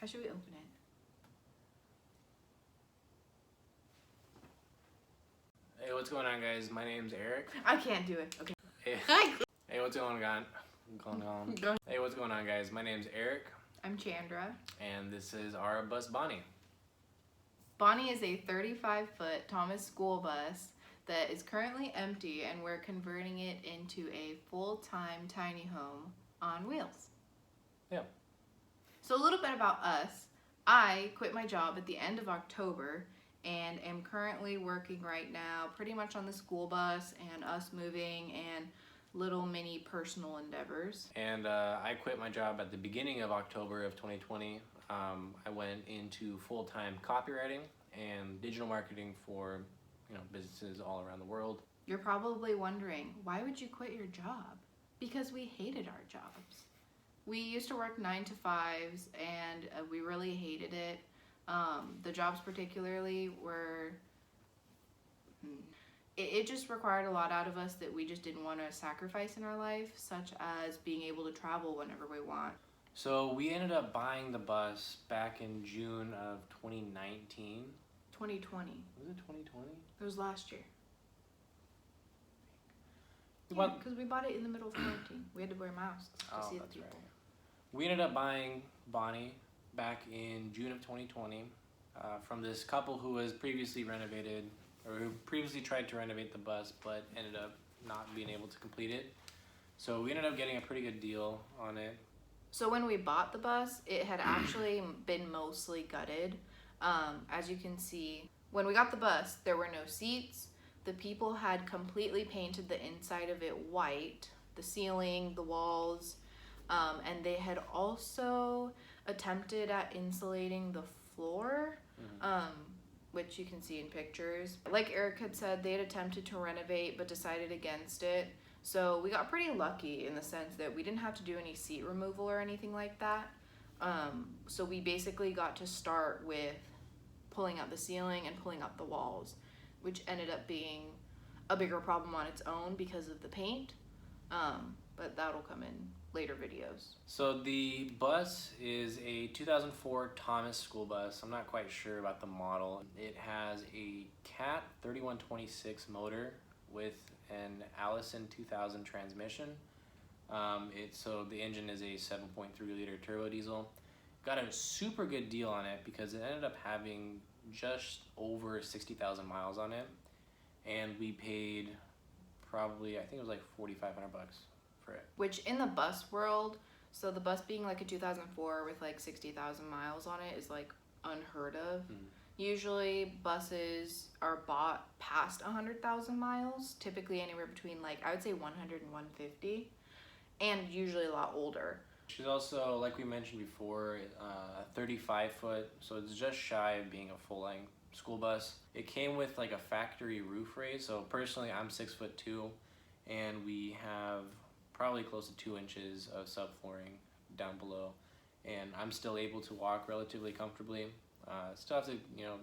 How should we open it? Hey, what's going on, guys? My name's Eric. I can't do it. Okay. Hey, Hi. hey, what's going on? Hey, what's going on, guys? My name's Eric, I'm Chandra. and this is our bus, Bonnie. Bonnie is a 35-foot Thomas school bus that is currently empty, and we're converting it into a full-time tiny home on wheels. Yeah. So a little bit about us. I quit my job at the end of October and am currently working right now pretty much on the school bus and us moving and little mini personal endeavors. And I quit my job at the beginning of October of 2020. I went into full-time copywriting and digital marketing for businesses all around the world. You're probably wondering, why would you quit your job? Because we hated our jobs. We used to work 9 to 5s and we really hated it. The jobs particularly were, it just required a lot out of us that we just didn't want to sacrifice in our life, such as being able to travel whenever we want. So we ended up buying the bus back in June of 2019. 2020. Was it 2020? It was last year. Well, Because we bought it in the middle of quarantine. We had to wear masks to see the that's people. right. We ended up buying Bonnie back in June of 2020 from this couple who was previously renovated, or who previously tried to renovate the bus but ended up not being able to complete it. So we ended up getting a pretty good deal on it. So when we bought the bus, it had actually been mostly gutted. As you can see, when we got the bus, there were no seats. The people had completely painted the inside of it white, the ceiling, the walls, and they had also attempted at insulating the floor, which you can see in pictures. Like Eric had said, they had attempted to renovate but decided against it. So we got pretty lucky in the sense that we didn't have to do any seat removal or anything like that. So we basically got to start with pulling out the ceiling and pulling out the walls, which ended up being a bigger problem on its own because of the paint. But that'll come in later videos. So the bus is a 2004 Thomas school bus. I'm not quite sure about the model. It has a Cat 3126 motor with an Allison 2000 transmission. So the engine is a 7.3 liter turbo diesel. Got a super good deal on it because it ended up having just over 60,000 miles on it, and we paid probably, I think it was like $4,500 for it. Which in the bus world, so the bus being like a 2004 with like 60,000 miles on it is like unheard of. Usually buses are bought past 100,000 miles, typically anywhere between like, I would say 100 and 150, and usually a lot older. She's also, like we mentioned before, a 35-foot, so it's just shy of being a full-length school bus. It came with like a factory roof raise, so personally I'm 6'2", and we have probably close to 2 inches of subflooring down below, and I'm still able to walk relatively comfortably. Still have to,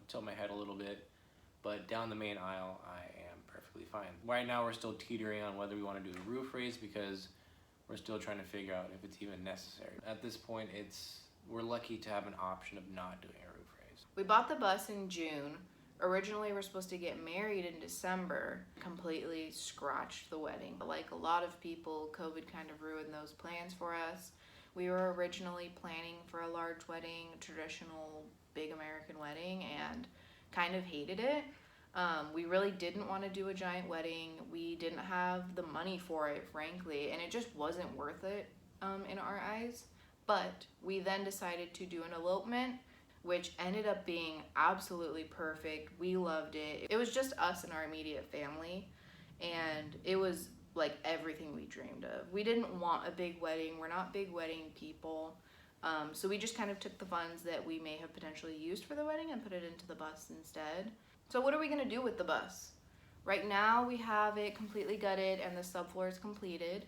tilt my head a little bit, but down the main aisle I am perfectly fine. Right now we're still teetering on whether we want to do a roof raise because we're still trying to figure out if it's even necessary. At this point, we're lucky to have an option of not doing a roof raise. We bought the bus in June. Originally, we're supposed to get married in December. Completely scratched the wedding. Like a lot of people, COVID kind of ruined those plans for us. We were originally planning for a large wedding, a traditional big American wedding, and kind of hated it. We really didn't want to do a giant wedding. We didn't have the money for it, frankly, and it just wasn't worth it in our eyes. But we then decided to do an elopement, which ended up being absolutely perfect. We loved it. It was just us and our immediate family, and it was like everything we dreamed of. We didn't want a big wedding. We're not big wedding people. So we just kind of took the funds that we may have potentially used for the wedding and put it into the bus instead. So what are we gonna do with the bus? Right now we have it completely gutted and the subfloor is completed.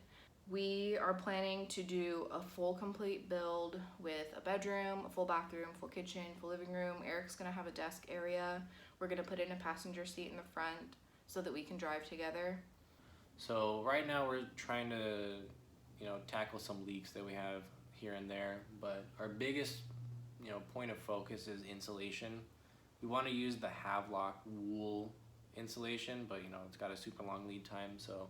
We are planning to do a full complete build with a bedroom, a full bathroom, full kitchen, full living room. Eric's gonna have a desk area. We're gonna put in a passenger seat in the front so that we can drive together. So right now we're trying to, tackle some leaks that we have here and there, but our biggest point of focus is insulation. We want to use the Havelock wool insulation, but it's got a super long lead time, so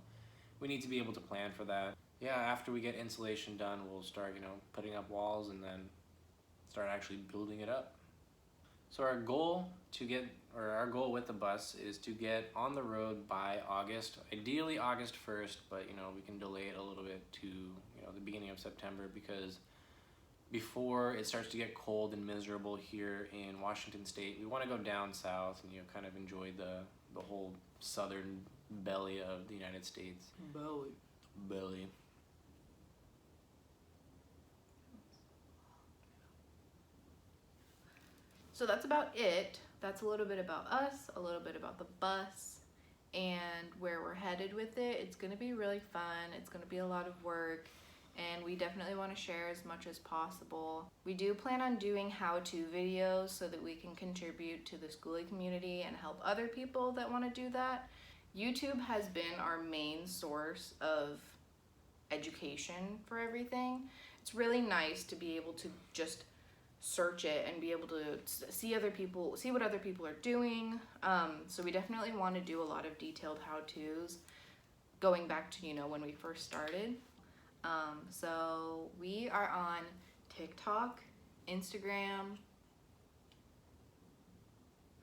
we need to be able to plan for that. Yeah, after we get insulation done, we'll start putting up walls and then start actually building it up. So our goal with the bus is to get on the road by August, ideally August 1st, but we can delay it a little bit to the beginning of September, because before it starts to get cold and miserable here in Washington State, we want to go down south and kind of enjoy the whole southern belly of the United States. Belly. So that's about it. That's a little bit about us, a little bit about the bus, and where we're headed with it. It's going to be really fun. It's going to be a lot of work, and we definitely want to share as much as possible. We do plan on doing how-to videos so that we can contribute to the schoolie community and help other people that want to do that. YouTube has been our main source of education for everything. It's really nice to be able to just search it and be able to see what other people are doing. So we definitely want to do a lot of detailed how-tos going back to when we first started. So we are on TikTok, Instagram.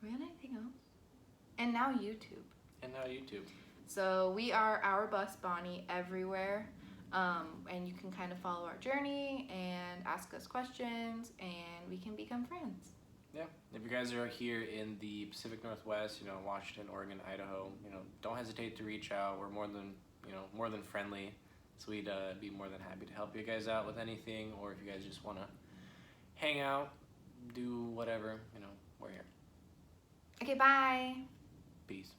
Are we on anything else? And now YouTube. So we are Our Bus Bonnie everywhere. And you can kind of follow our journey and ask us questions, and we can become friends. Yeah, if you guys are here in the Pacific Northwest, Washington, Oregon, Idaho, don't hesitate to reach out. We're more than friendly, so we'd be more than happy to help you guys out with anything, or if you guys just want to hang out, do whatever, we're here. Okay, bye. Peace.